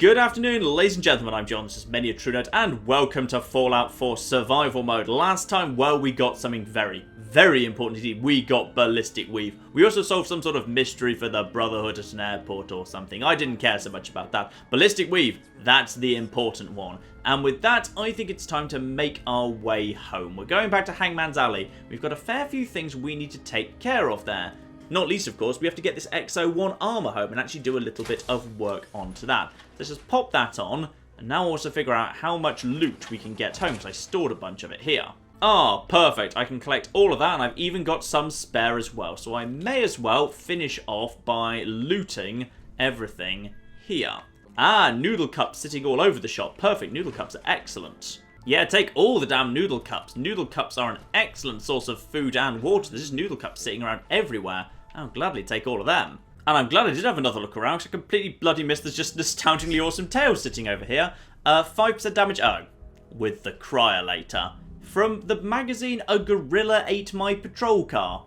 Good afternoon, ladies and gentlemen, I'm John, this is Many a True Nerd, and welcome to Fallout 4 Survival Mode. Last time, well, we got something very, very important indeed. We got Ballistic Weave. We also solved some sort of mystery for the Brotherhood at an airport or something. I didn't care so much about that. Ballistic Weave, that's the important one. And with that, I think it's time to make our way home. We're going back to Hangman's Alley. We've got a fair few things we need to take care of there. Not least, of course, we have to get this XO1 armor home and actually do a little bit of work onto that. Let's just pop that on, and now also figure out how much loot we can get home, because I stored a bunch of it here. Ah, perfect. I can collect all of that, and I've even got some spare as well. So I may as well finish off by looting everything here. Ah, noodle cups sitting all over the shop. Perfect. Noodle cups are excellent. Yeah, take all the damn noodle cups. Noodle cups are an excellent source of food and water. There's just noodle cups sitting around everywhere. I'll gladly take all of them. And I'm glad I did have another look around, because I completely bloody missed there's just an astoundingly awesome tail sitting over here. 5% damage, oh, with the Cryolator. From the magazine A Gorilla Ate My Patrol Car.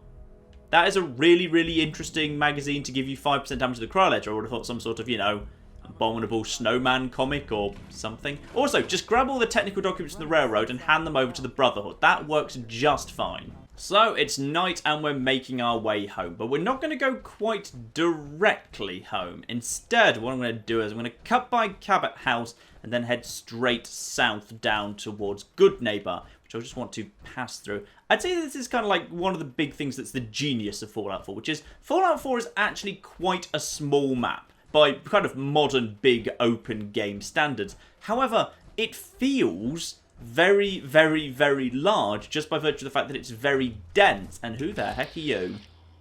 That is a really, really interesting magazine to give you 5% damage to the Cryolator. I would have thought some sort of, you know, abominable snowman comic or something. Also, just grab all the technical documents from the railroad and hand them over to the Brotherhood. That works just fine. So, it's night and we're making our way home, but we're not going to go quite directly home. Instead, what I'm going to do is I'm going to cut by Cabot House and then head straight south down towards Good Neighbor, which I just want to pass through. I'd say this is kind of like one of the big things that's the genius of Fallout 4, which is Fallout 4 is actually quite a small map by kind of modern big open game standards. However, it feels very, very, very large just by virtue of the fact that it's very dense. And who the heck are you?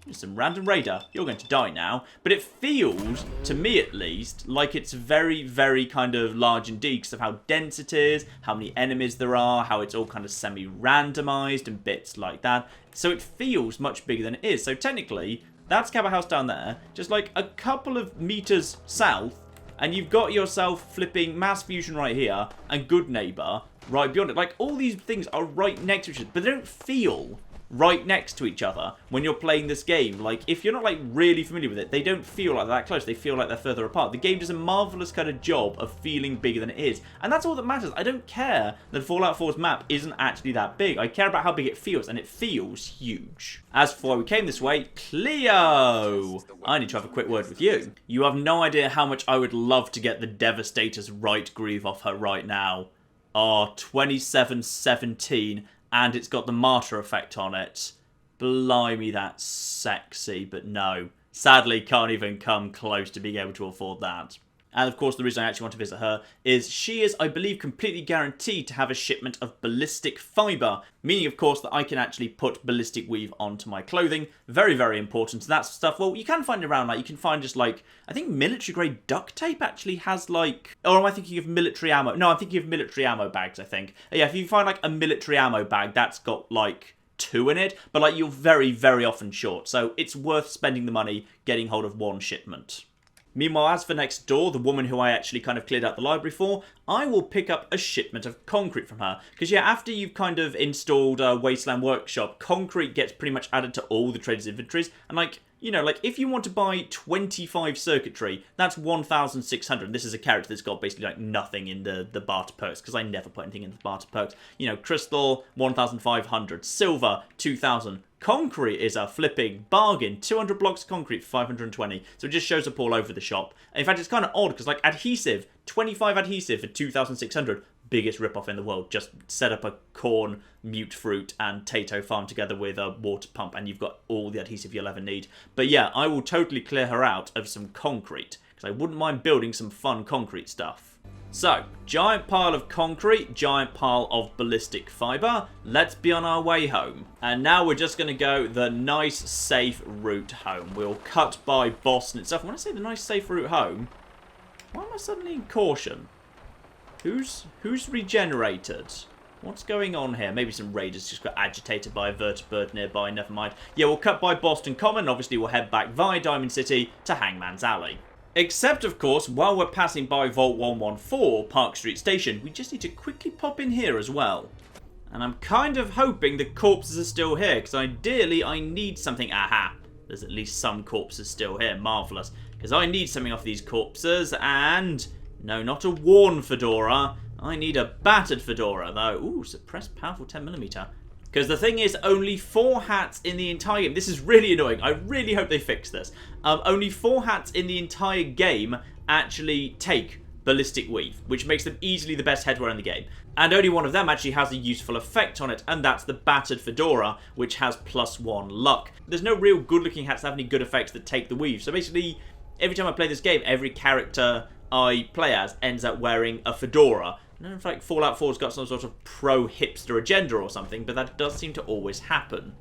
Just some random raider. You're going to die now. But it feels, to me at least, like it's very, very kind of large indeed because of how dense it is, how many enemies there are, how it's all kind of semi-randomized and bits like that. So it feels much bigger than it is. So technically, that's Cabot House down there, just like a couple of meters south, and you've got yourself flipping Mass Fusion right here, and Good Neighbor right beyond it. Like, all these things are right next to each other, but they don't feel right next to each other when you're playing this game. Like, if you're not, like, really familiar with it, they don't feel like that close. They feel like they're further apart. The game does a marvellous kind of job of feeling bigger than it is. And that's all that matters. I don't care that Fallout 4's map isn't actually that big. I care about how big it feels, and it feels huge. As for why we came this way, Cleo! I need to have a quick word with you. You have no idea how much I would love to get the Devastator's right groove off her right now. Oh, 2717, and it's got the martyr effect on it. Blimey, that's sexy, but no. Sadly, can't even come close to being able to afford that. And of course, the reason I actually want to visit her is she is, I believe, completely guaranteed to have a shipment of ballistic fiber. Meaning, of course, that I can actually put ballistic weave onto my clothing. Very, very important. That stuff, well, you can find it around, like, you can find just, like, I think military-grade duct tape actually has, like... Or am I thinking of military ammo? No, I'm thinking of military ammo bags, I think. Yeah, if you find, like, a military ammo bag, that's got, like, 2 in it. But, like, you're very, very often short. So it's worth spending the money getting hold of 1 shipment. Meanwhile, as for next door, the woman who I actually kind of cleared out the library for, I will pick up a shipment of concrete from her. Because, yeah, after you've kind of installed a Wasteland Workshop, concrete gets pretty much added to all the traders' inventories. And, like, you know, like, if you want to buy 25 circuitry, that's 1,600. This is a character that's got basically, like, nothing in the barter perks, because I never put anything in the barter perks. You know, crystal, 1,500. Silver, 2,000. Concrete is a flipping bargain. 200 blocks of concrete for 520. So it just shows up all over the shop. In fact, it's kind of odd because, like, adhesive, 25 adhesive for 2,600. Biggest ripoff in the world. Just set up a corn, mute fruit, and tato farm together with a water pump, and you've got all the adhesive you'll ever need. But yeah, I will totally clear her out of some concrete because I wouldn't mind building some fun concrete stuff. So, giant pile of concrete, giant pile of ballistic fiber. Let's be on our way home. And now we're just going to go the nice, safe route home. We'll cut by Boston itself. When I say the nice, safe route home, why am I suddenly in caution? Who's regenerated? What's going on here? Maybe some raiders just got agitated by a vertibird nearby. Never mind. Yeah, we'll cut by Boston Common. Obviously, we'll head back via Diamond City to Hangman's Alley. Except, of course, while we're passing by Vault 114, Park Street Station, we just need to quickly pop in here as well. And I'm kind of hoping the corpses are still here, because ideally I need something. Aha! There's at least some corpses still here. Marvellous. Because I need something off these corpses, and No, not a worn fedora. I need a battered fedora, though. Ooh, suppressed powerful 10mm. Because the thing is, only 4 hats in the entire game. This is really annoying. I really hope they fix this. Only 4 hats in the entire game actually take ballistic weave, which makes them easily the best headwear in the game. And only one of them actually has a useful effect on it, and that's the battered fedora, which has +1 luck. There's no real good-looking hats that have any good effects that take the weave. So basically, every time I play this game, every character I play as ends up wearing a fedora. I don't know if like Fallout 4's got some sort of pro-hipster agenda or something, but that does seem to always happen.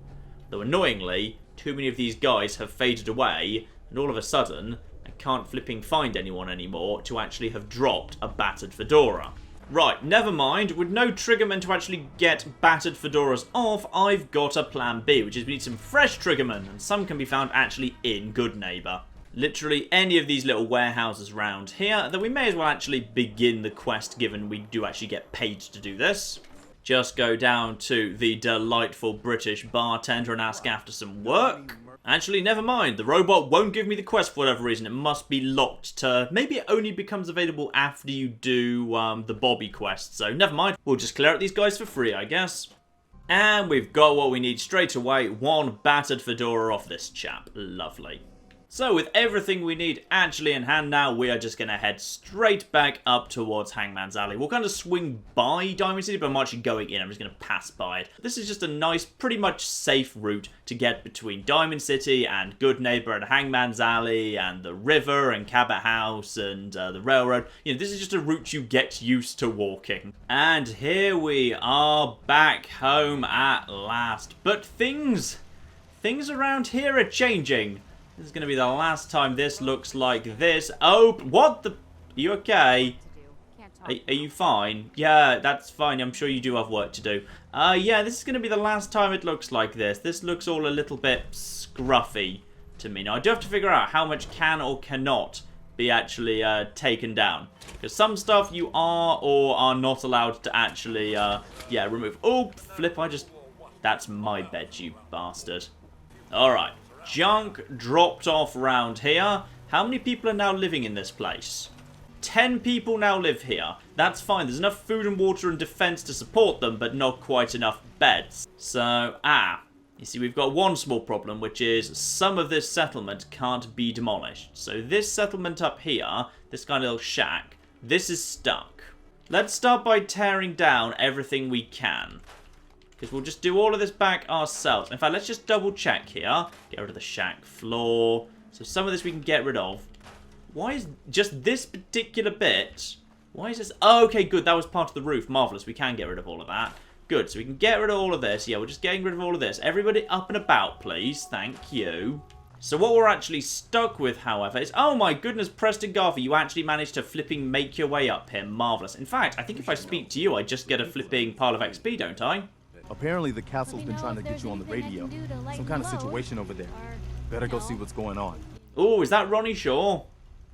Though annoyingly, too many of these guys have faded away, and all of a sudden, I can't flipping find anyone anymore to actually have dropped a battered fedora. Right, never mind. With no triggermen to actually get battered fedoras off, I've got a plan B, which is we need some fresh triggermen, and some can be found actually in Good Neighbour. Literally any of these little warehouses round here, that we may as well actually begin the quest, given we do actually get paid to do this. Just go down to the delightful British bartender and ask after some work. Actually, never mind. The robot won't give me the quest for whatever reason. It must be locked to... Maybe it only becomes available after you do the Bobby quest. So, never mind. We'll just clear out these guys for free, I guess. And we've got what we need straight away. 1 battered fedora off this chap. Lovely. So, with everything we need actually in hand now, we are just going to head straight back up towards Hangman's Alley. We'll kind of swing by Diamond City, but I'm actually going in. I'm just going to pass by it. This is just a nice, pretty much safe route to get between Diamond City and Good Neighbour and Hangman's Alley and the river and Cabot House and the railroad. You know, this is just a route you get used to walking. And here we are back home at last. But things around here are changing. This is going to be the last time this looks like this. Oh, what the... Are you okay? Are you fine? Yeah, that's fine. I'm sure you do have work to do. Yeah, this is going to be the last time it looks like this. This looks all a little bit scruffy to me. Now, I do have to figure out how much can or cannot be actually taken down. Because some stuff you are or are not allowed to actually, yeah, remove. Oh, flip, That's my bed, you bastard. Alright. Junk dropped off round here. How many people are now living in this place? 10 people now live here. That's fine. There's enough food and water and defense to support them, but not quite enough beds. So, you see, we've got one small problem, which is some of this settlement can't be demolished. So this settlement up here, this kind of little shack, this is stuck. Let's start by tearing down everything we can. Because we'll just do all of this back ourselves. In fact, let's just double check here. Get rid of the shack floor. So some of this we can get rid of. Why is just this particular bit? Why is this? Oh, okay, good. That was part of the roof. Marvellous. We can get rid of all of that. Good. So we can get rid of all of this. Yeah, we're just getting rid of all of this. Everybody up and about, please. Thank you. So what we're actually stuck with, however, is... Oh my goodness, Preston Garvey, you actually managed to flipping make your way up here. Marvellous. In fact, I think if I speak to you, I just get a flipping pile of XP, don't I? Apparently the castle's been trying to get you on the radio. Some kind of situation over there. Better go see what's going on. Oh, is that Ronnie Shaw?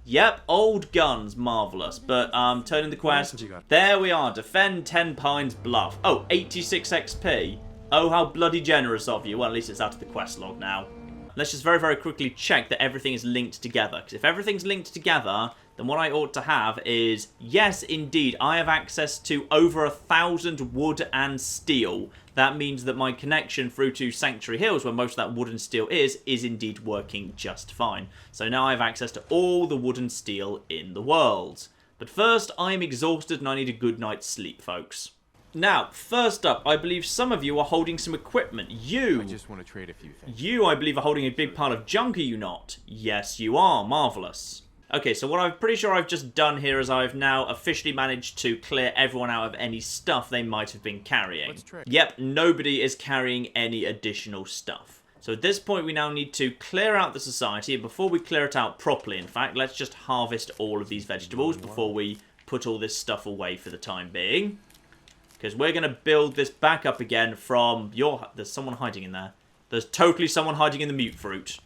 Yep, old guns, marvellous. But, turning the quest. There we are, defend 10 Pines Bluff. Oh, 86 XP. Oh, how bloody generous of you. Well, at least it's out of the quest log now. Let's just very, very quickly check that everything is linked together. Because if everything's linked together, then what I ought to have is, yes, indeed, I have access to over 1,000 wood and steel. That means that my connection through to Sanctuary Hills, where most of that wood and steel is indeed working just fine. So now I have access to all the wood and steel in the world. But first, I am exhausted and I need a good night's sleep, folks. Now, first up, I believe some of you are holding some equipment. I just want to trade a few things. You, I believe, are holding a big pile of junk, are you not? Yes, you are. Marvellous. Okay, so what I'm pretty sure I've just done here is I've now officially managed to clear everyone out of any stuff they might have been carrying. Yep, nobody is carrying any additional stuff. So at this point, we now need to clear out the society. And before we clear it out properly, in fact, let's just harvest all of these vegetables before we put all this stuff away for the time being. Because we're going to build this back up again from your... There's someone hiding in there. There's totally someone hiding in the mute fruit.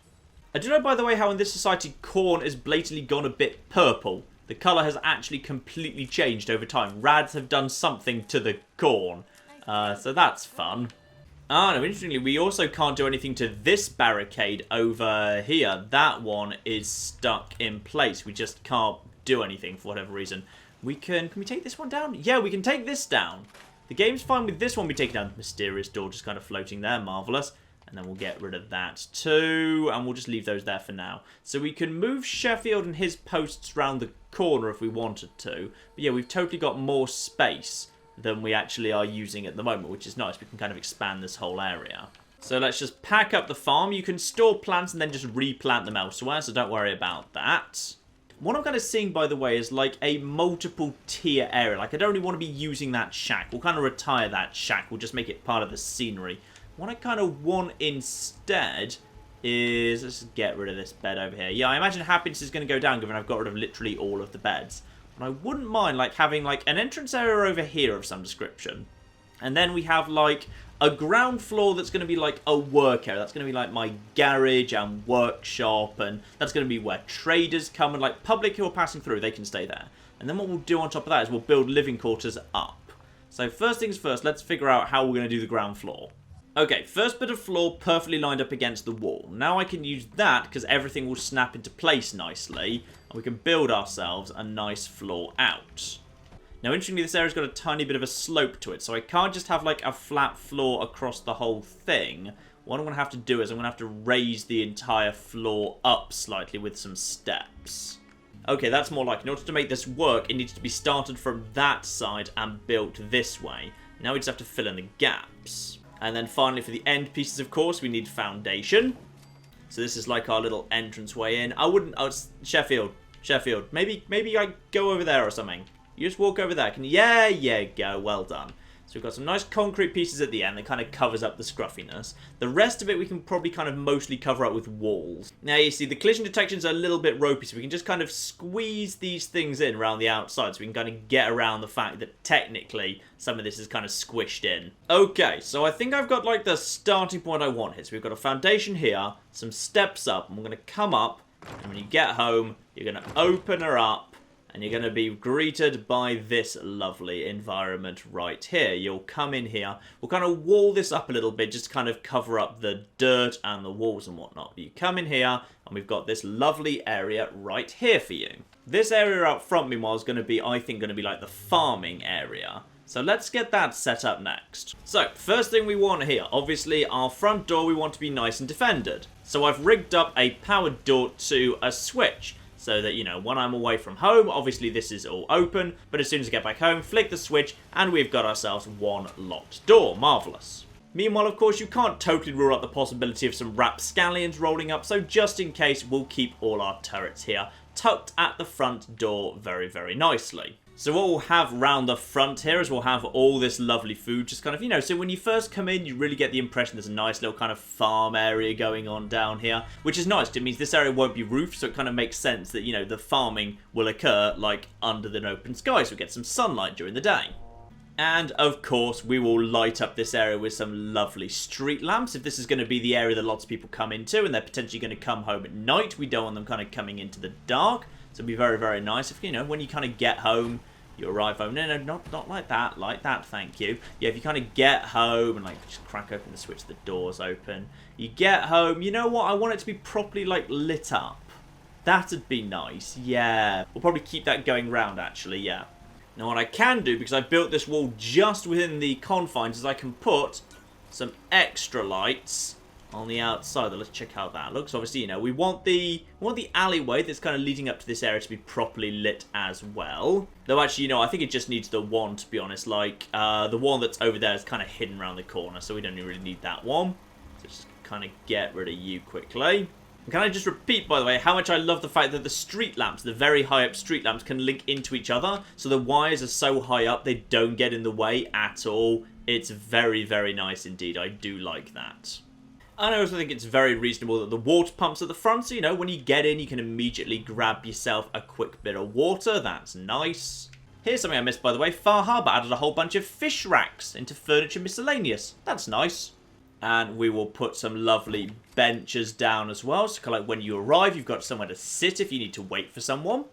I do know, by the way, how in this society corn has blatantly gone a bit purple. The colour has actually completely changed over time. Rads have done something to the corn. So that's fun. No, interestingly, we also can't do anything to this barricade over here. That one is stuck in place. We just can't do anything for whatever reason. Can we take this one down? Yeah, we can take this down. The game's fine with this one we taking down. The mysterious door just kind of floating there. Marvellous. And then we'll get rid of that too. And we'll just leave those there for now. So we can move Sheffield and his posts round the corner if we wanted to. But yeah, we've totally got more space than we actually are using at the moment, which is nice. We can kind of expand this whole area. So let's just pack up the farm. You can store plants and then just replant them elsewhere, so don't worry about that. What I'm kind of seeing, by the way, is like a multiple tier area. Like, I don't really want to be using that shack. We'll kind of retire that shack. We'll just make it part of the scenery. What I kind of want instead is... let's just get rid of this bed over here. Yeah, I imagine happiness is going to go down given I've got rid of literally all of the beds. But I wouldn't mind like having like an entrance area over here of some description. And then we have like a ground floor that's going to be like a work area. That's going to be like my garage and workshop, and that's going to be where traders come and like public who are passing through, they can stay there. And then what we'll do on top of that is we'll build living quarters up. So first things first, let's figure out how we're going to do the ground floor. Okay, first bit of floor perfectly lined up against the wall. Now I can use that because everything will snap into place nicely, and we can build ourselves a nice floor out. Now, interestingly, this area's got a tiny bit of a slope to it, so I can't just have, like, a flat floor across the whole thing. What I'm going to have to do is I'm going to have to raise the entire floor up slightly with some steps. Okay, that's more like, in order to make this work, it needs to be started from that side and built this way. Now we just have to fill in the gaps. And then finally, for the end pieces, of course, we need foundation. So this is like our little entranceway in. I wouldn't... oh, it's Sheffield. Maybe I go over there or something. You just walk over there. Can you? Yeah, you go. Well done. So we've got some nice concrete pieces at the end that kind of covers up the scruffiness. The rest of it we can probably kind of mostly cover up with walls. Now you see the collision detections are a little bit ropey, so we can just kind of squeeze these things in around the outside so we can kind of get around the fact that technically some of this is kind of squished in. Okay, so I think I've got like the starting point I want here. So we've got a foundation here, some steps up, and we're going to come up, and when you get home, you're going to open her up, and you're going to be greeted by this lovely environment right here. You'll come in here. We'll kind of wall this up a little bit just to kind of cover up the dirt and the walls and whatnot. But you come in here, and we've got this lovely area right here for you. This area out front, meanwhile, is going to be, I think, going to be like the farming area. So let's get that set up next. So, first thing we want here, obviously, our front door we want to be nice and defended. So I've rigged up a powered door to a switch. So that, you know, when I'm away from home, obviously this is all open, but as soon as I get back home, flick the switch, and we've got ourselves one locked door. Marvellous. Meanwhile, of course, you can't totally rule out the possibility of some rapscallions rolling up, so just in case, we'll keep all our turrets here tucked at the front door very, very nicely. So what we'll have round the front here is we'll have all this lovely food, just kind of, you know, so when you first come in, you really get the impression there's a nice little kind of farm area going on down here, which is nice. It means this area won't be roofed, so it kind of makes sense that, you know, the farming will occur, like, under the open sky, so we get some sunlight during the day. And, of course, we will light up this area with some lovely street lamps. If this is going to be the area that lots of people come into, and they're potentially going to come home at night, we don't want them kind of coming into the dark. So it'd be very, very nice if, you know, when you kind of get home, you arrive home. No, not like that, thank you. Yeah, if you kind of get home and, like, just crack open the switch, the door's open. You get home, you know what? I want it to be properly, like, lit up. That'd be nice, yeah. We'll probably keep that going round, actually, yeah. Now, what I can do, because I built this wall just within the confines, is I can put some extra lights on the outside. Let's check how that looks. Obviously, you know, we want the alleyway that's kind of leading up to this area to be properly lit as well. Though, actually, you know, I think it just needs the one, to be honest. Like, the one that's over there is kind of hidden around the corner, so we don't really need that one. So just kind of get rid of you quickly. And can I just repeat, by the way, how much I love the fact that the street lamps, the very high up street lamps, can link into each other. So the wires are so high up, they don't get in the way at all. It's very, very nice indeed. I do like that. And I also think it's very reasonable that the water pump's at the front, so, you know, when you get in, you can immediately grab yourself a quick bit of water. That's nice. Here's something I missed, by the way. Far Harbour added a whole bunch of fish racks into furniture miscellaneous. That's nice. And we will put some lovely benches down as well, so kind of like when you arrive, you've got somewhere to sit if you need to wait for someone.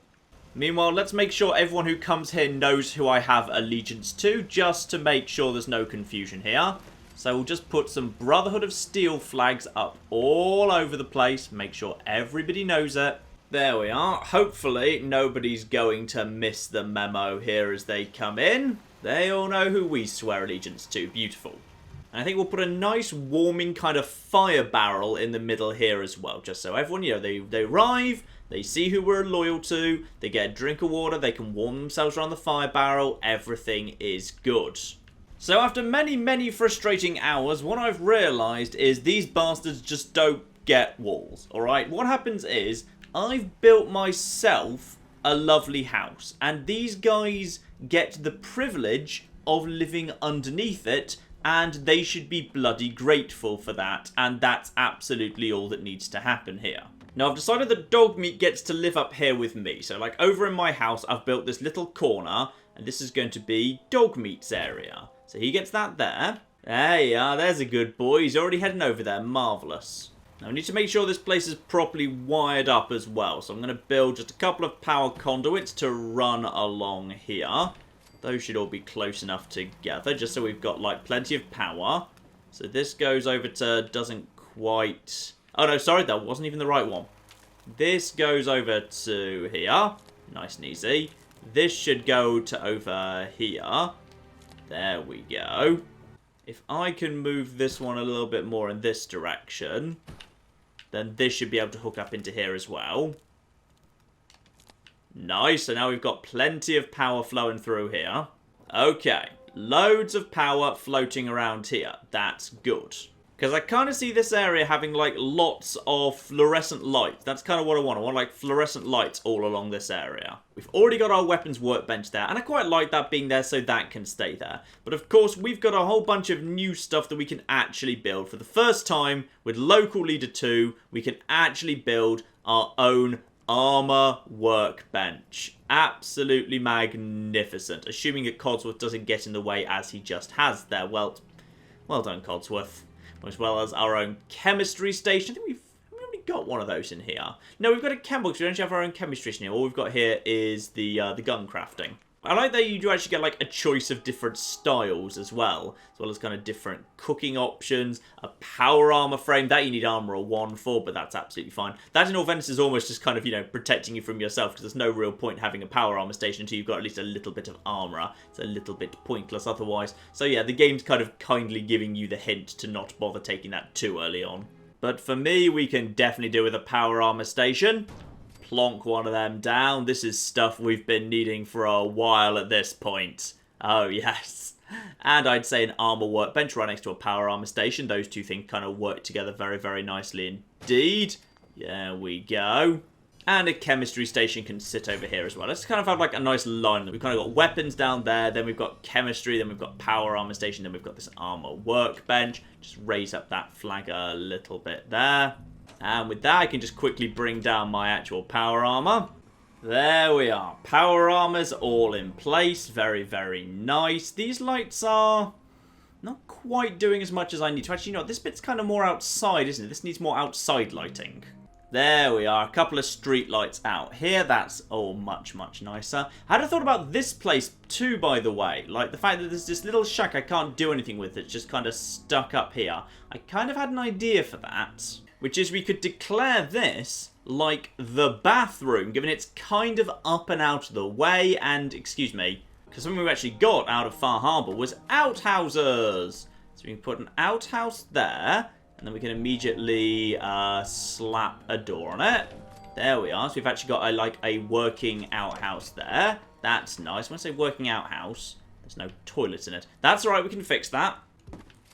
Meanwhile, let's make sure everyone who comes here knows who I have allegiance to, just to make sure there's no confusion here. So we'll just put some Brotherhood of Steel flags up all over the place. Make sure everybody knows it. There we are. Hopefully nobody's going to miss the memo here as they come in. They all know who we swear allegiance to. Beautiful. And I think we'll put a nice warming kind of fire barrel in the middle here as well. Just so everyone, you know, they arrive, they see who we're loyal to, they get a drink of water, they can warm themselves around the fire barrel. Everything is good. So after many, many frustrating hours, what I've realised is these bastards just don't get walls. Alright, what happens is I've built myself a lovely house, and these guys get the privilege of living underneath it, and they should be bloody grateful for that, and that's absolutely all that needs to happen here. Now, I've decided that Dogmeat gets to live up here with me, so like over in my house, I've built this little corner, and this is going to be Dogmeat's area. So he gets that there. There you are, there's a good boy, he's already heading over there, marvellous. Now, I need to make sure this place is properly wired up as well. So I'm going to build just a couple of power conduits to run along here. Those should all be close enough together, just so we've got, like, plenty of power. So this goes over to, doesn't quite... Oh, no, sorry, that wasn't even the right one. This goes over to here. Nice and easy. This should go to over here. There we go. If I can move this one a little bit more in this direction... then this should be able to hook up into here as well. Nice, so now we've got plenty of power flowing through here. Okay, loads of power floating around here. That's good. Because I kind of see this area having, like, lots of fluorescent lights. That's kind of what I want. I want, like, fluorescent lights all along this area. We've already got our weapons workbench there, and I quite like that being there so that can stay there. But, of course, we've got a whole bunch of new stuff that we can actually build. For the first time, with Local Leader 2, we can actually build our own armor workbench. Absolutely magnificent. Assuming that Codsworth doesn't get in the way as he just has there. Well done, Codsworth. As well as our own chemistry station. I think we've already got one of those in here. No, we've got a chem box. We don't have our own chemistry station here. All we've got here is the gun crafting. I like that you do actually get, like, a choice of different styles as well as kind of different cooking options, a power armor frame. That you need armor 1 for, but that's absolutely fine. That, in all fairness, is almost just kind of, you know, protecting you from yourself, because there's no real point having a power armor station until you've got at least a little bit of armor. It's a little bit pointless otherwise. So yeah, the game's kind of kindly giving you the hint to not bother taking that too early on. But for me, we can definitely do with a power armor station. Plonk one of them down. This is stuff we've been needing for a while at this point. Oh, yes. And I'd say an armor workbench right next to a power armor station. Those two things kind of work together very, very nicely indeed. There we go. And a chemistry station can sit over here as well. Let's kind of have like a nice line. We've kind of got weapons down there, then we've got chemistry, then we've got power armor station, then we've got this armor workbench. Just raise up that flag a little bit there. And with that, I can just quickly bring down my actual power armor. There we are. Power armor's all in place. Very, very nice. These lights are not quite doing as much as I need to. Actually, you know, this bit's kind of more outside, isn't it? This needs more outside lighting. There we are. A couple of street lights out here. That's all much, much nicer. I had a thought about this place too, by the way. Like the fact that there's this little shack I can't do anything with. It's just kind of stuck up here. I kind of had an idea for that, which is we could declare this like the bathroom, given it's kind of up and out of the way. And, excuse me, because something we actually got out of Far Harbour was outhouses. So we can put an outhouse there, and then we can immediately slap a door on it. There we are. So we've actually got a working outhouse there. That's nice. When I say working outhouse, there's no toilets in it. That's all right. We can fix that.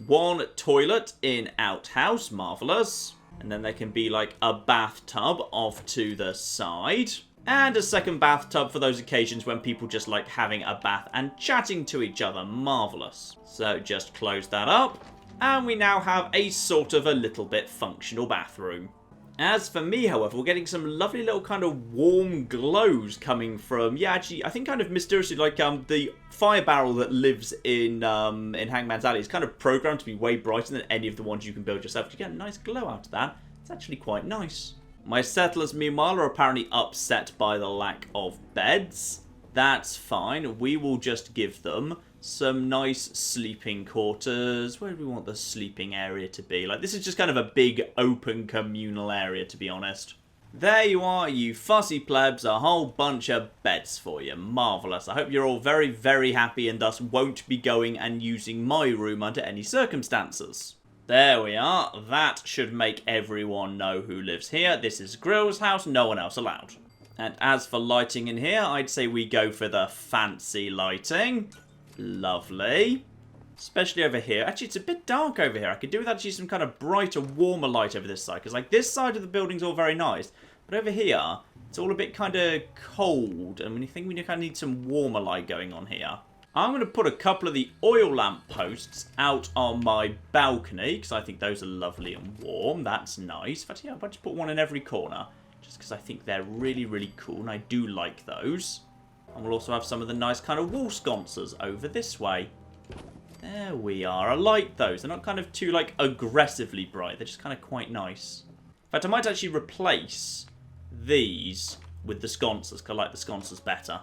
One toilet in outhouse. Marvellous. And then there can be like a bathtub off to the side. And a second bathtub for those occasions when people just like having a bath and chatting to each other. Marvellous. So just close that up. And we now have a sort of a little bit functional bathroom. As for me, however, we're getting some lovely little kind of warm glows coming from, yeah, actually, I think kind of mysteriously, like the fire barrel that lives in Hangman's Alley is kind of programmed to be way brighter than any of the ones you can build yourself. You get a nice glow out of that. It's actually quite nice. My settlers, meanwhile, are apparently upset by the lack of beds. That's fine. We will just give them some nice sleeping quarters. Where do we want the sleeping area to be? Like, this is just kind of a big open communal area, to be honest. There you are, you fussy plebs, a whole bunch of beds for you. Marvellous. I hope you're all very, very happy and thus won't be going and using my room under any circumstances. There we are. That should make everyone know who lives here. This is Grill's house, no one else allowed. And as for lighting in here, I'd say we go for the fancy lighting. Lovely. Especially over here. Actually, it's a bit dark over here. I could do with actually some kind of brighter, warmer light over this side. Because, like, this side of the building's all very nice. But over here, it's all a bit kind of cold. And we think we kind of need some warmer light going on here. I'm going to put a couple of the oil lamp posts out on my balcony. Because I think those are lovely and warm. That's nice. In fact, yeah, I'll just put one in every corner. Just because I think they're really, really cool. And I do like those. And we'll also have some of the nice kind of wall sconces over this way. There we are. I like those. They're not kind of too, like, aggressively bright. They're just kind of quite nice. In fact, I might actually replace these with the sconces, because I like the sconces better.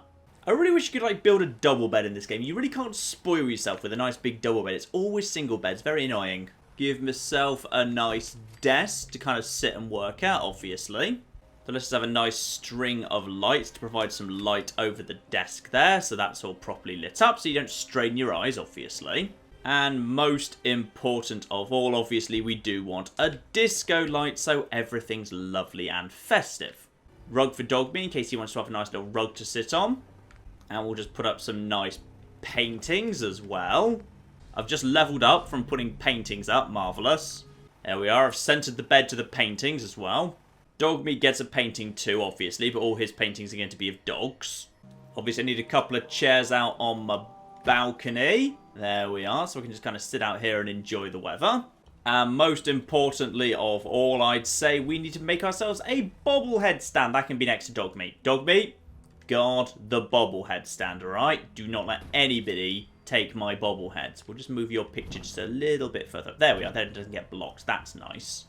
I really wish you could, like, build a double bed in this game. You really can't spoil yourself with a nice big double bed. It's always single beds. Very annoying. Give myself a nice desk to kind of sit and work at, obviously. So let's just have a nice string of lights to provide some light over the desk there. So that's all properly lit up so you don't strain your eyes, obviously. And most important of all, obviously, we do want a disco light so everything's lovely and festive. Rug for Dogme in case he wants to have a nice little rug to sit on. And we'll just put up some nice paintings as well. I've just leveled up from putting paintings up. Marvellous. There we are. I've centered the bed to the paintings as well. Dogme gets a painting too, obviously, but all his paintings are going to be of dogs. Obviously, I need a couple of chairs out on my balcony. There we are, so we can just kind of sit out here and enjoy the weather. And most importantly of all, I'd say we need to make ourselves a bobblehead stand. That can be next to Dogme. Dogme, guard the bobblehead stand, alright? Do not let anybody take my bobbleheads. We'll just move your picture just a little bit further. There we are, then it doesn't get blocked. That's nice.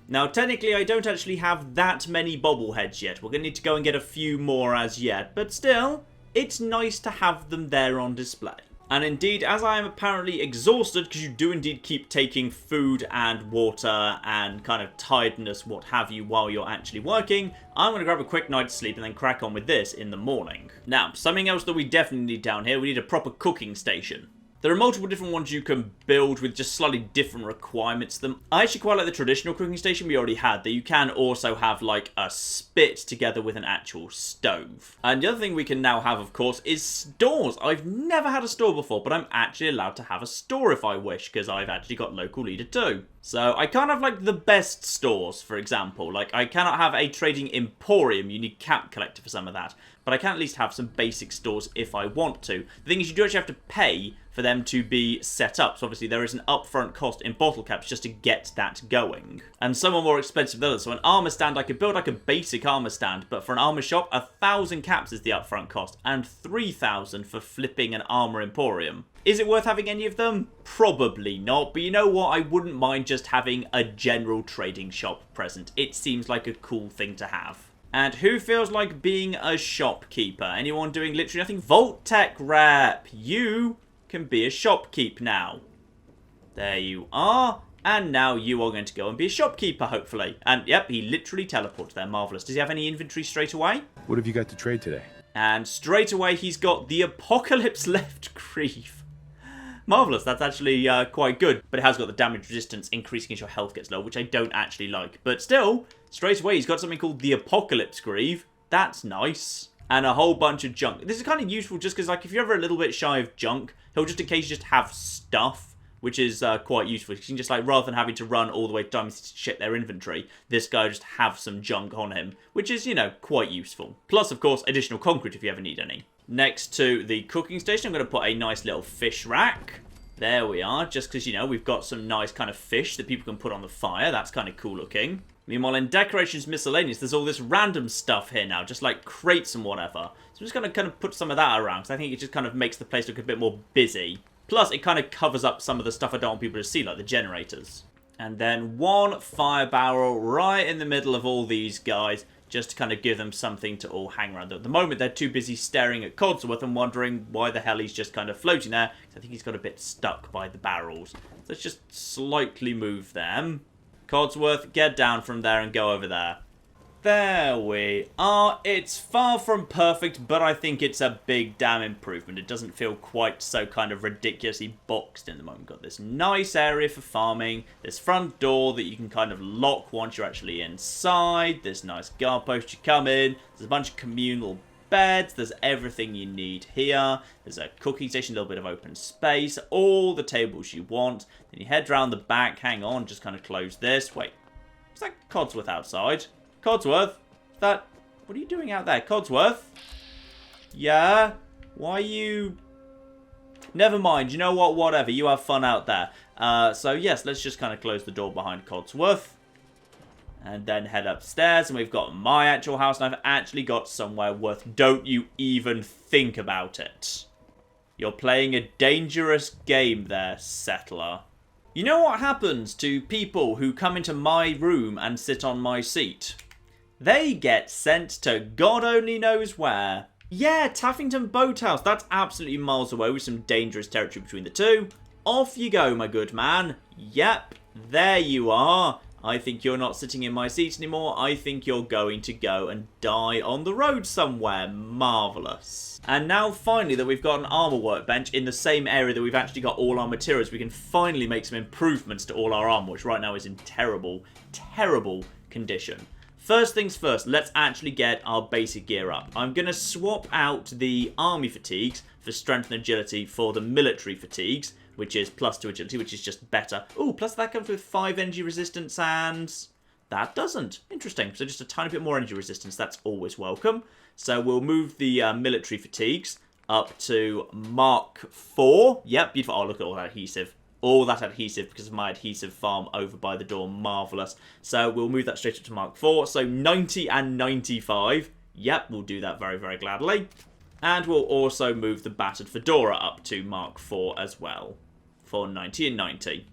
Now, technically, I don't actually have that many bobbleheads yet. We're going to need to go and get a few more as yet. But still, it's nice to have them there on display. And indeed, as I am apparently exhausted, because you do indeed keep taking food and water and kind of tiredness, what have you, while you're actually working, I'm going to grab a quick night's sleep and then crack on with this in the morning. Now, something else that we definitely need down here, we need a proper cooking station. There are multiple different ones you can build with just slightly different requirements to them. I actually quite like the traditional cooking station we already had, that you can also have like a spit together with an actual stove. And the other thing we can now have, of course, is stores. I've never had a store before, but I'm actually allowed to have a store if I wish, because I've actually got local leader too. So I can't have like the best stores, for example. Like I cannot have a trading emporium, you need cap collector for some of that. But I can at least have some basic stores if I want to. The thing is, you do actually have to pay for them to be set up. So obviously there is an upfront cost in bottle caps just to get that going. And some are more expensive than others. So an armor stand, I could build like a basic armor stand, but for an armor shop, 1,000 caps is the upfront cost, and 3,000 for flipping an armor emporium. Is it worth having any of them? Probably not, but you know what? I wouldn't mind just having a general trading shop present. It seems like a cool thing to have. And who feels like being a shopkeeper? Anyone doing literally nothing? Vault Tech rep, you can be a shopkeep now. There you are. And now you are going to go and be a shopkeeper, hopefully. And yep, he literally teleported there. Marvellous. Does he have any inventory straight away? What have you got to trade today? And straight away, he's got the Apocalypse Left Grief. Marvellous. That's actually quite good. But it has got the damage resistance increasing as your health gets low, which I don't actually like. But still, straight away, he's got something called the Apocalypse Grief. That's nice. And a whole bunch of junk. This is kind of useful just because, like, if you're ever a little bit shy of junk, he'll just in case just have stuff, which is quite useful. You can just, like, rather than having to run all the way to diamonds to check their inventory, this guy just have some junk on him, which is, you know, quite useful. Plus, of course, additional concrete if you ever need any. Next to the cooking station, I'm going to put a nice little fish rack. There we are, just because, you know, we've got some nice kind of fish that people can put on the fire. That's kind of cool looking. Meanwhile, in decorations miscellaneous, there's all this random stuff here now, just like crates and whatever. So I'm just going to kind of put some of that around, because I think it just kind of makes the place look a bit more busy. Plus, it kind of covers up some of the stuff I don't want people to see, like the generators. And then one fire barrel right in the middle of all these guys, just to kind of give them something to all hang around. At the moment, they're too busy staring at Codsworth and wondering why the hell he's just kind of floating there. I think he's got a bit stuck by the barrels. So let's just slightly move them. Codsworth, get down from there and go over there. There we are. It's far from perfect, but I think it's a big damn improvement. It doesn't feel quite so kind of ridiculously boxed in the moment. We've got this nice area for farming, this front door that you can kind of lock once you're actually inside, this nice guard post you come in, there's a bunch of communal beds, there's everything you need here, there's a cooking station, a little bit of open space, all the tables you want. Then you head round the back, hang on, just kind of close this. Wait, is that Codsworth outside? Codsworth? What are you doing out there? Codsworth? Yeah? Why are you... Never mind, you know what, whatever, you have fun out there. So yes, let's just kind of close the door behind Codsworth. And then head upstairs, and we've got my actual house, and I've actually got somewhere worth... Don't you even think about it. You're playing a dangerous game there, settler. You know what happens to people who come into my room and sit on my seat? They get sent to God only knows where. Yeah, Taffington Boathouse. That's absolutely miles away with some dangerous territory between the two. Off you go, my good man. Yep, there you are. I think you're not sitting in my seat anymore. I think you're going to go and die on the road somewhere. Marvellous. And now finally that we've got an armour workbench in the same area that we've actually got all our materials, we can finally make some improvements to all our armour, which right now is in terrible, terrible condition. First things first, let's actually get our basic gear up. I'm going to swap out the army fatigues for strength and agility for the military fatigues, which is +2 agility, which is just better. Ooh, plus that comes with 5 energy resistance, and that doesn't. Interesting. So just a tiny bit more energy resistance. That's always welcome. So we'll move the military fatigues up to Mark 4. Yep, beautiful. Oh, look at all that adhesive. All that adhesive because of my adhesive farm over by the door. Marvellous. So we'll move that straight up to Mark 4. So 90 and 95. Yep, we'll do that very, very gladly. And we'll also move the battered fedora up to Mark 4 as well. For 90 and 90.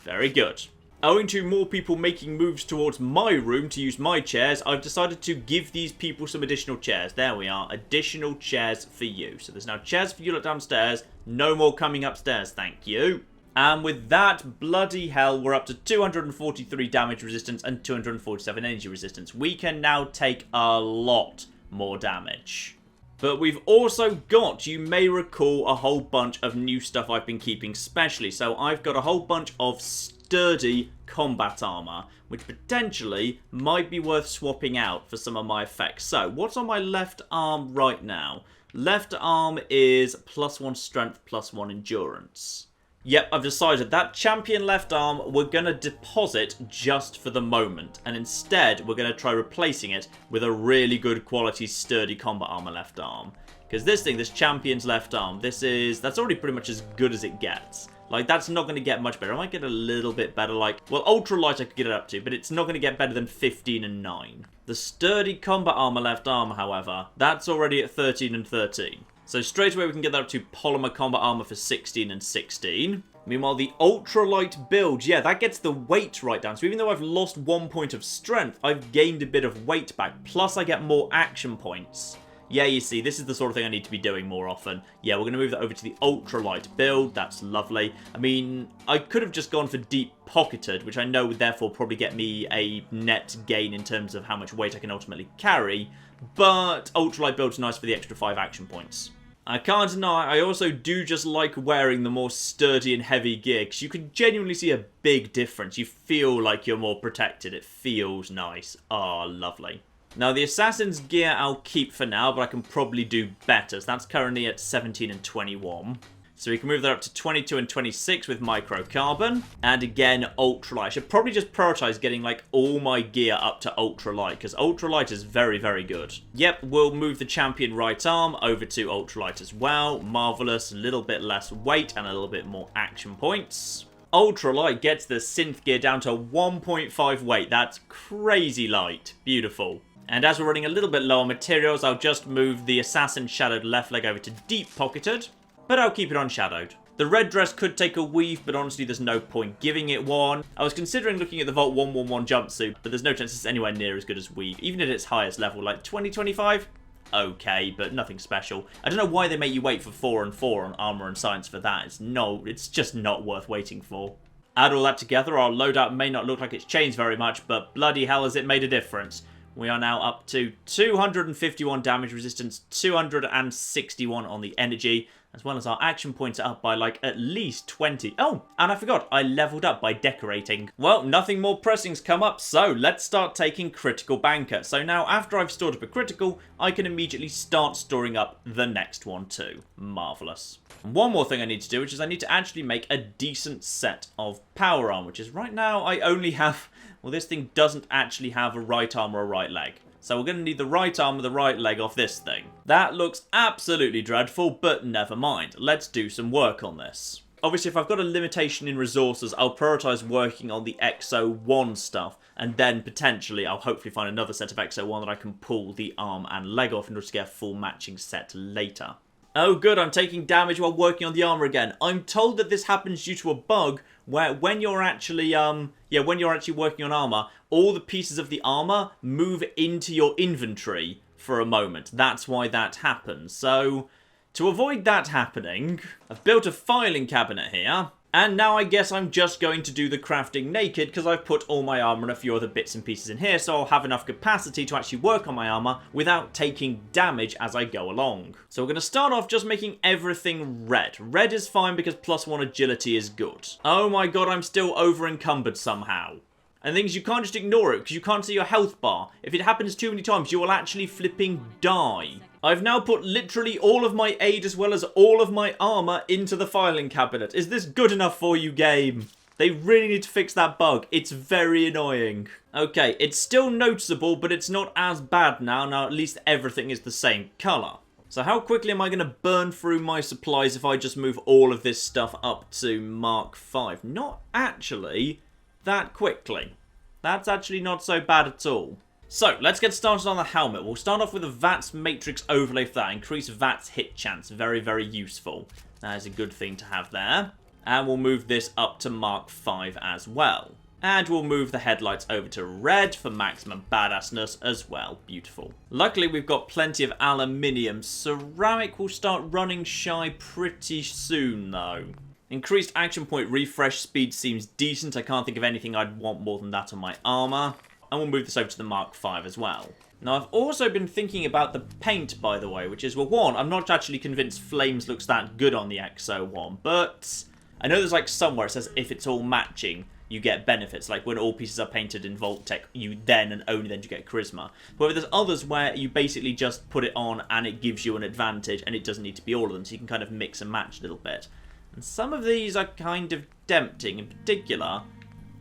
Very good. Owing to more people making moves towards my room to use my chairs, I've decided to give these people some additional chairs. There we are. Additional chairs for you. So there's now chairs for you downstairs. No more coming upstairs, thank you. And with that, bloody hell, we're up to 243 damage resistance and 247 energy resistance. We can now take a lot more damage. But we've also got, you may recall, a whole bunch of new stuff I've been keeping specially. So I've got a whole bunch of sturdy combat armor, which potentially might be worth swapping out for some of my effects. So what's on my left arm right now? Left arm is +1 strength, +1 endurance. Yep, I've decided that champion left arm we're going to deposit just for the moment. And instead, we're going to try replacing it with a really good quality sturdy combat armor left arm. Because this thing, this champion's left arm, that's already pretty much as good as it gets. Like, that's not going to get much better. I might get a little bit better, like... Well, ultralight I could get it up to, but it's not going to get better than 15 and 9. The sturdy combat armor left arm, however, that's already at 13 and 13. So straight away we can get that up to polymer combat armor for 16 and 16. Meanwhile, the ultralight build, yeah, that gets the weight right down. So even though I've lost 1 point of strength, I've gained a bit of weight back. Plus I get more action points. Yeah, you see, this is the sort of thing I need to be doing more often. Yeah, we're going to move that over to the ultralight build. That's lovely. I mean, I could have just gone for deep pocketed, which I know would therefore probably get me a net gain in terms of how much weight I can ultimately carry. But ultralight build's nice for the extra 5 action points. I can't deny, I also do just like wearing the more sturdy and heavy gear, because you can genuinely see a big difference. You feel like you're more protected. It feels nice. Ah, lovely. Now, the Assassin's gear I'll keep for now, but I can probably do better. So that's currently at 17 and 21. So we can move that up to 22 and 26 with microcarbon. And again, ultralight. I should probably just prioritize getting like all my gear up to ultralight, because ultralight is very, very good. Yep, we'll move the champion right arm over to ultralight as well. Marvelous, a little bit less weight and a little bit more action points. Ultralight gets the synth gear down to 1.5 weight. That's crazy light. Beautiful. And as we're running a little bit low on materials, I'll just move the Assassin Shadowed left leg over to Deep Pocketed, but I'll keep it on Shadowed. The red dress could take a weave, but honestly there's no point giving it one. I was considering looking at the Vault 111 jumpsuit, but there's no chance it's anywhere near as good as weave, even at its highest level, like 2025? Okay, but nothing special. I don't know why they make you wait for 4 and 4 on armor and science for that. It's just not worth waiting for. Add all that together, our loadout may not look like it's changed very much, but bloody hell has it made a difference. We are now up to 251 damage resistance, 261 on the energy, as well as our action points are up by like at least 20. Oh, and I forgot, I leveled up by decorating. Well, nothing more pressing's come up, so let's start taking critical banker. So now after I've stored up a critical, I can immediately start storing up the next one too. Marvellous. One more thing I need to do, which is I need to actually make a decent set of power arm, which is right now I only have, well, this thing doesn't actually have a right arm or a right leg. So we're going to need the right arm and the right leg off this thing. That looks absolutely dreadful, but never mind. Let's do some work on this. Obviously, if I've got a limitation in resources, I'll prioritise working on the XO1 stuff, and then potentially I'll hopefully find another set of XO1 that I can pull the arm and leg off in order to get a full matching set later. Oh good, I'm taking damage while working on the armor again. I'm told that this happens due to a bug where when you're actually working on armor, all the pieces of the armor move into your inventory for a moment. That's why that happens. So, to avoid that happening, I've built a filing cabinet here. And now I guess I'm just going to do the crafting naked because I've put all my armor and a few other bits and pieces in here, so I'll have enough capacity to actually work on my armor without taking damage as I go along. So we're going to start off just making everything red. Red is fine because +1 agility is good. Oh my god, I'm still over encumbered somehow. And things, you can't just ignore it because you can't see your health bar. If it happens too many times, you will actually flipping die. I've now put literally all of my aid as well as all of my armor into the filing cabinet. Is this good enough for you, game? They really need to fix that bug. It's very annoying. Okay, it's still noticeable, but it's not as bad now. Now at least everything is the same colour. So how quickly am I going to burn through my supplies if I just move all of this stuff up to Mark 5? Not actually that quickly. That's actually not so bad at all. So, let's get started on the helmet. We'll start off with a VATS matrix overlay for that. Increase VATS hit chance. Very, very useful. That is a good thing to have there. And we'll move this up to Mark 5 as well. And we'll move the headlights over to red for maximum badassness as well. Beautiful. Luckily, we've got plenty of aluminium. Ceramic will start running shy pretty soon, though. Increased action point refresh speed seems decent. I can't think of anything I'd want more than that on my armor. And we'll move this over to the Mark 5 as well. Now, I've also been thinking about the paint, by the way, which is, well, one, I'm not actually convinced Flames looks that good on the XO1, but I know there's like somewhere it says if it's all matching, you get benefits. Like when all pieces are painted in Vault-Tec, you then and only then you get Charisma. However, there's others where you basically just put it on and it gives you an advantage, and it doesn't need to be all of them, so you can kind of mix and match a little bit. And some of these are kind of tempting. In particular,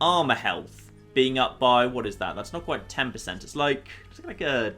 armor health being up by, what is that? That's not quite 10%. It's like a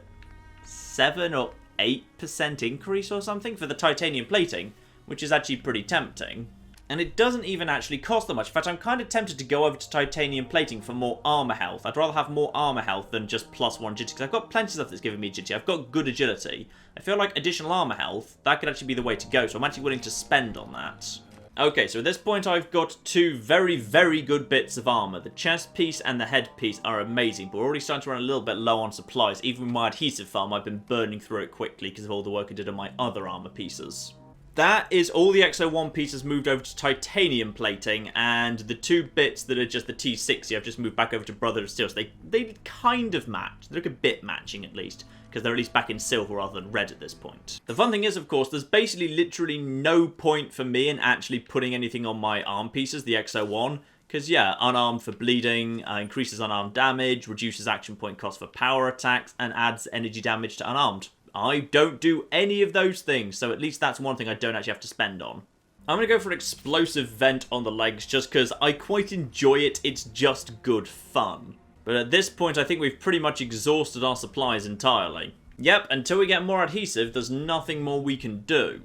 7 or 8% increase or something for the titanium plating, which is actually pretty tempting. And it doesn't even actually cost that much. In fact, I'm kind of tempted to go over to titanium plating for more armor health. I'd rather have more armor health than just +1 agility, because I've got plenty of stuff that's giving me agility. I've got good agility. I feel like additional armor health, that could actually be the way to go, so I'm actually willing to spend on that. Okay, so at this point I've got two very, very good bits of armor. The chest piece and the head piece are amazing, but we're already starting to run a little bit low on supplies. Even with my adhesive farm, I've been burning through it quickly because of all the work I did on my other armor pieces. That is all the XO1 pieces moved over to titanium plating, and the two bits that are just the T60 I've just moved back over to Brotherhood of Steel. So they kind of match. They look a bit matching at least, because they're at least back in silver rather than red at this point. The fun thing is, of course, there's basically literally no point for me in actually putting anything on my arm pieces, the XO1, because yeah, unarmed for bleeding, increases unarmed damage, reduces action point cost for power attacks, and adds energy damage to unarmed. I don't do any of those things, so at least that's one thing I don't actually have to spend on. I'm going to go for an explosive vent on the legs just because I quite enjoy it. It's just good fun. But at this point, I think we've pretty much exhausted our supplies entirely. Yep, until we get more adhesive, there's nothing more we can do.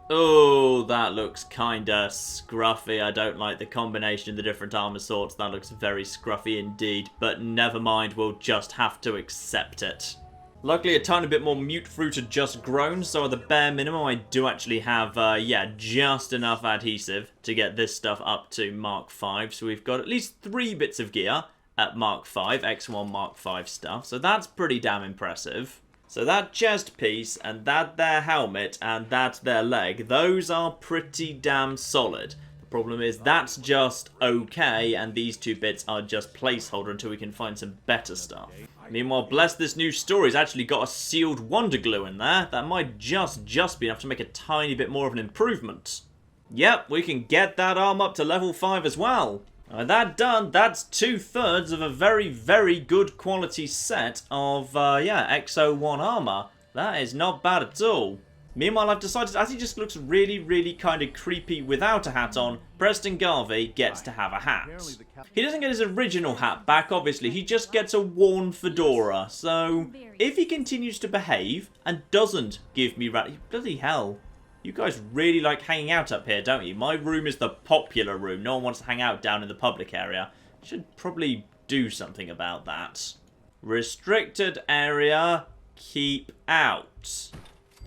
Oh, that looks kinda scruffy. I don't like the combination of the different armor sorts. That looks very scruffy indeed. But never mind, we'll just have to accept it. Luckily, a tiny bit more mute fruit had just grown, so at the bare minimum, I do actually have, yeah, just enough adhesive to get this stuff up to Mark 5. So we've got at least 3 bits of gear at Mark 5, X1 Mark 5 stuff. So that's pretty damn impressive. So that chest piece, and that their helmet, and that their leg, those are pretty damn solid. The problem is that's just okay, and these 2 bits are just placeholder until we can find some better stuff. Meanwhile, bless this new story, has actually got a sealed wonder glue in there. That might just be enough to make a tiny bit more of an improvement. Yep, we can get that arm up to level 5 as well. With that done, that's 2/3 of a very, very good quality set of, XO1 armor. That is not bad at all. Meanwhile, I've decided, as he just looks really, really kind of creepy without a hat on, Preston Garvey gets to have a hat. He doesn't get his original hat back, obviously. He just gets a worn fedora. So, if he continues to behave and doesn't give me bloody hell. You guys really like hanging out up here, don't you? My room is the popular room. No one wants to hang out down in the public area. Should probably do something about that. Restricted area, keep out.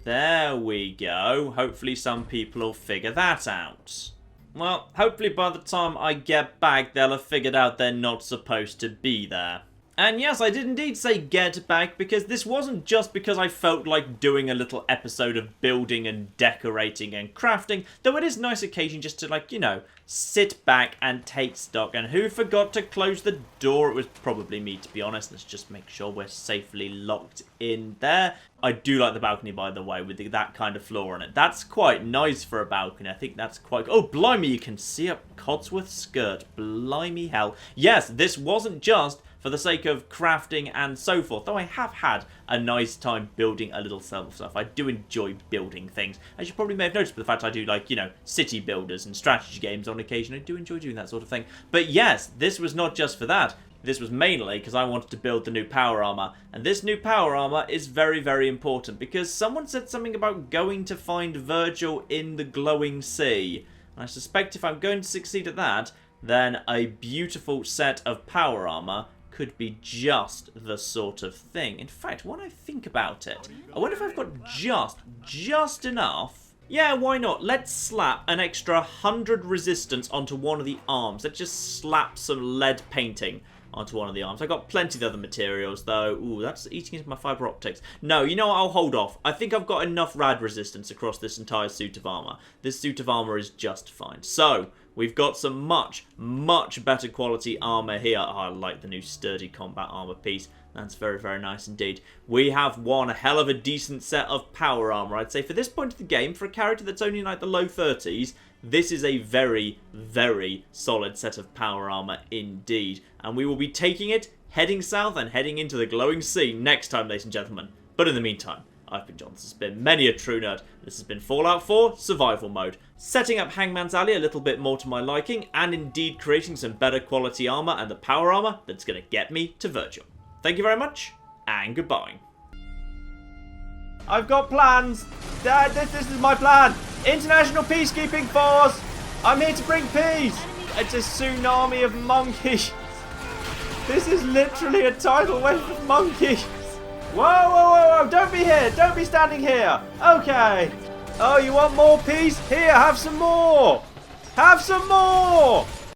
There we go. Hopefully some people will figure that out. Well, hopefully by the time I get back, they'll have figured out they're not supposed to be there. And yes, I did indeed say get back, because this wasn't just because I felt like doing a little episode of building and decorating and crafting, though it is a nice occasion just to, like, you know, sit back and take stock. And who forgot to close the door? It was probably me, to be honest. Let's just make sure we're safely locked in there. I do like the balcony, by the way, with that kind of floor on it. That's quite nice for a balcony. I think that's quite... Oh, blimey, you can see up Codsworth's skirt. Blimey hell. Yes, this wasn't just for the sake of crafting and so forth, though I have had a nice time building a little stuff. I do enjoy building things, as you probably may have noticed by the fact I do, like, you know, city builders and strategy games on occasion. I do enjoy doing that sort of thing. But yes, this was not just for that. This was mainly because I wanted to build the new power armor, and this new power armor is very, very important because someone said something about going to find Virgil in the glowing sea. And I suspect if I'm going to succeed at that, then a beautiful set of power armor could be just the sort of thing. In fact, when I think about it, I wonder if I've got just enough. Yeah, why not? Let's slap an extra 100 resistance onto one of the arms. Let's just slap some lead painting onto one of the arms. I got plenty of other materials though. Ooh, that's eating into my fiber optics. No, you know what? I'll hold off. I think I've got enough rad resistance across this entire suit of armor. This suit of armor is just fine. So, we've got some much better quality armor here. Oh, I like the new sturdy combat armor piece. That's very, very nice indeed. We have one hell of a decent set of power armor, I'd say. For this point of the game, for a character that's only in like the low 30s, this is a very, very solid set of power armor indeed. And we will be taking it, heading south and heading into the glowing sea next time, ladies and gentlemen. But in the meantime, I've been John. This has been many a true nerd. This has been Fallout 4 Survival Mode. Setting up Hangman's Alley a little bit more to my liking, and indeed creating some better quality armor and the power armor that's going to get me to Virgil. Thank you very much, and goodbye. I've got plans. Dad, this is my plan. International Peacekeeping Force. I'm here to bring peace. It's a tsunami of monkeys. This is literally a tidal wave of monkeys. Whoa. Don't be here. Don't be standing here. Okay. Oh, you want more peace? Here, have some more. Have some more.